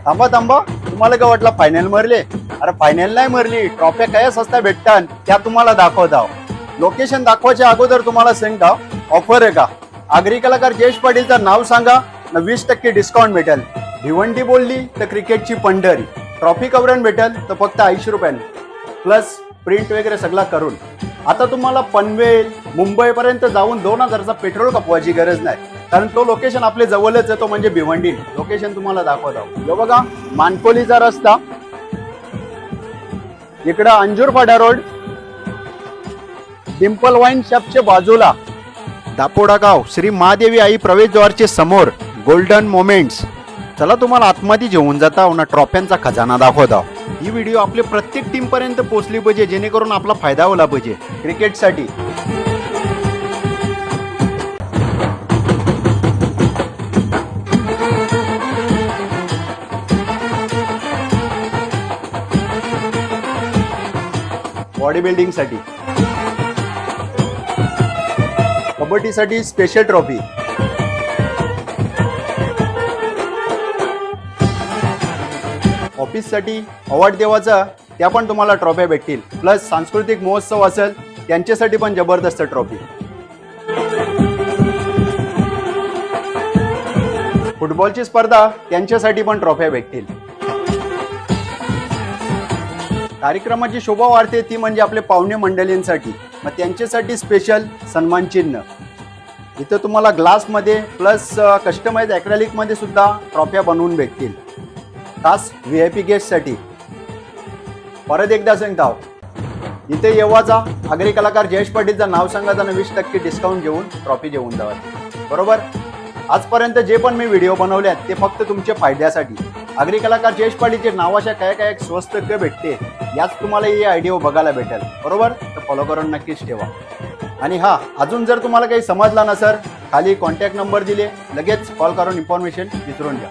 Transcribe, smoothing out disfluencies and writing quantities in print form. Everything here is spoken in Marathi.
थांबा थांबा, तुम्हाला काय वाटलं फायनल मरले? अरे फायनल नाही मरली, ट्रॉफ्या काय सस्त्या भेटतात त्या तुम्हाला दाखवतो. लोकेशन दाखवायच्या अगोदर तुम्हाला सांगता ऑफर आहे का. आगरी कलाकार जयेश पाटीलचं नाव सांगा ना 20% डिस्काउंट भेटेल. भिवंडी बोलली तर क्रिकेटची पंढरी, ट्रॉफी कवरण भेटेल तर फक्त 80 रुपयाने प्लस प्रिंट वगैरे सगळा करून. आता तुम्हाला पनवेल मुंबईपर्यंत जाऊन 2000चा पेट्रोल कपवायची गरज नाही, कारण तो लोकेशन आपल्या जवळच येतो, म्हणजे भिवंडी. लोकेशन तुम्हाला दाखवतो. हे बघा मानकोलीचा रस्ता, इकडं अंजूरपाडा रोड, डिम्पल वाईन शॉपच्या बाजूला दापोडा गाव, श्री महादेवी आई प्रवेशद्वारचे समोर गोल्डन मोमेंट्स. चला तुम्हाला आतमध्ये जेवून जाता ना ट्रॉफ्यांचा खजाना दाखवता. ही व्हिडिओ आपल्या प्रत्येक टीम पर्यंत पोहोचली पाहिजे, जेणेकरून आपला फायदा होला पाहिजे क्रिकेटसाठी. बॉडी बिल्डिंगसाठी, कबड्डीसाठी स्पेशल ट्रॉफी, ऑफिससाठी अवॉर्ड देवाचा त्या पण तुम्हाला ट्रॉफ्या भेटतील. प्लस सांस्कृतिक महोत्सव असेल त्यांच्यासाठी पण जबरदस्त ट्रॉफी. फुटबॉलची स्पर्धा त्यांच्यासाठी पण ट्रॉफ्या भेटतील. कार्यक्रमाची शोभा वाढते ती म्हणजे आपले पाहुणे मंडळींसाठी, मग त्यांच्यासाठी स्पेशल सन्मान चिन्ह. इथं तुम्हाला ग्लासमध्ये प्लस कस्टमाइज ॲक्रेलिकमध्ये सुद्धा ट्रॉफ्या बनवून भेटतील, खास VIP गेस्टसाठी. परत एकदा सांगताव, इथे येवाचा आगरी कलाकार जयेश पाटीलचं नाव सांगायचं आणि 20% डिस्काउंट घेऊन ट्रॉफी घेऊन जावा. बरोबर. आजपर्यंत जे पण मी व्हिडिओ बनवले ते फक्त तुमच्या फायद्यासाठी. आगरी कलाकार जयेश पाटीलचे नावाच्या काय काय स्वस्त काय भेटते याच तुम्हाला ही आयडिया बघायला भेटेल. बरोबर. तर फॉलो करून नक्कीच ठेवा. आणि हा, अजून जर तुम्हाला काही समजला नसेल, खाली कॉन्टॅक्ट नंबर दिले, लगेच कॉल करून इन्फॉर्मेशन विचारून घ्या.